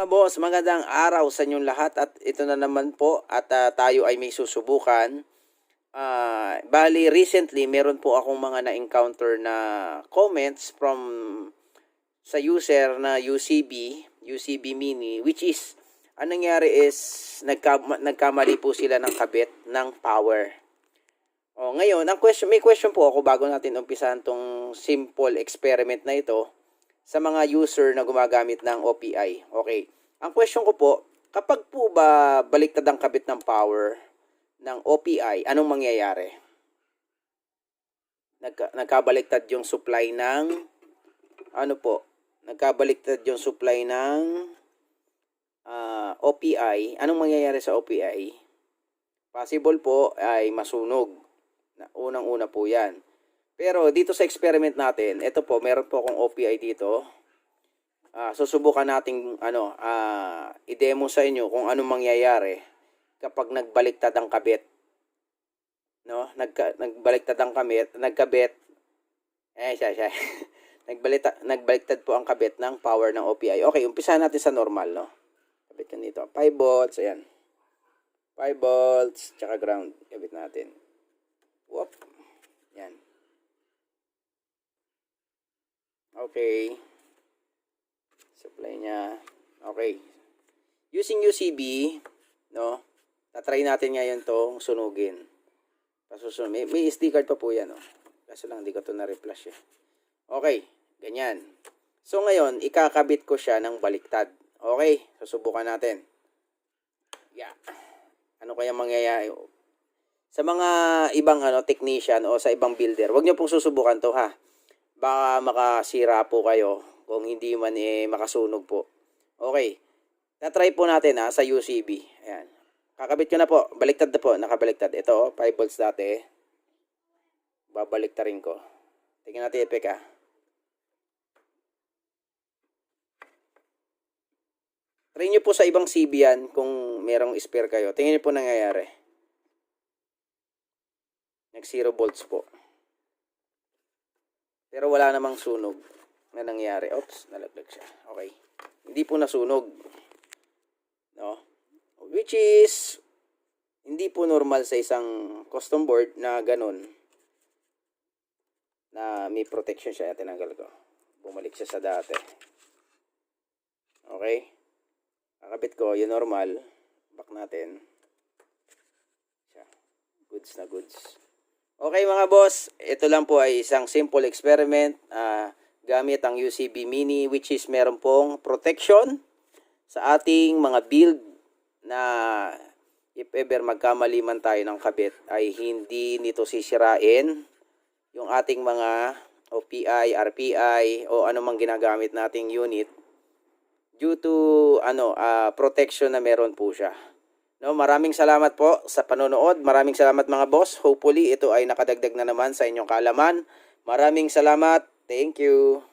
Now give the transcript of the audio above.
Mga boss, magandang araw sa inyong lahat at ito na naman po at tayo ay may susubukan. Bali recently meron po akong mga na-encounter na comments from sa user na UCB Mini, which is anong nangyari is nagkamali po sila ng kabit ng power. Ngayon, may question po ako bago natin umpisahan tong simple experiment na ito sa mga user na gumagamit ng OPI. Okay. Ang question ko po, kapag po ba baliktad ang kabit ng power ng OPI, anong mangyayari? Nagkabaliktad yung supply ng nagkabaliktad yung supply ng OPI. Anong mangyayari sa OPI? Possible po ay masunog. Unang-una po yan. Pero dito sa experiment natin, ito po, meron po akong OPI dito. Susubukan nating i-demo sa inyo kung anong mangyayari kapag nagbaliktad ang kabit. No? Nagbaliktad ang nagkabit. Nagbaliktad po ang kabit ng power ng OPI. Okay, umpisahan natin sa normal, no? Kabit kan dito. 5 volts, ayan. 5 volts, tsaka ground. Kabit natin. Whoop. Yan. Okay. Supply niya. Okay. Using UCB, no? Tatry natin ngayon tong sunugin. Pasusunod. May SD card pa po yan, no? Kaso lang, hindi ko ito na-reflash eh. Okay. Ganyan. So, ngayon, ikakabit ko siya ng baliktad. Okay. Susubukan natin. Yeah. Ano kaya mangyayari? Sa mga ibang technician o sa ibang builder, huwag niyo pong susubukan to ha. Baka makasira po kayo kung hindi man makasunog po. Okay. Na-try po natin sa UCB. Ayan. Kakabit ko na po. Baliktad na po. Nakabaliktad. Ito 5 volts dati. Babaliktarin ko. Tingnan natin epek Try nyo po sa ibang CB yan kung merong spare kayo. Tingnan nyo po nangyayari. Nag 0 volts po. Pero wala namang sunog na nangyari. Oops, nalaglag siya. Okay. Hindi po nasunog. No? Which is hindi po normal sa isang custom board na ganun. Na may protection siya. Tinanggal ko. Bumalik siya sa dati. Okay. Kakabit ko. Yung normal. Back natin. Siya. Goods na goods. Okay mga boss, ito lang po ay isang simple experiment gamit ang UCB Mini, which is meron pong protection sa ating mga build na if ever magkamali man tayo ng kabit ay hindi nito sisirain yung ating mga OPI, RPI o anumang ginagamit nating unit due to protection na meron po siya. No, maraming salamat po sa panonood. Maraming salamat mga boss. Hopefully ito ay nakadagdag na naman sa inyong kaalaman. Maraming salamat. Thank you.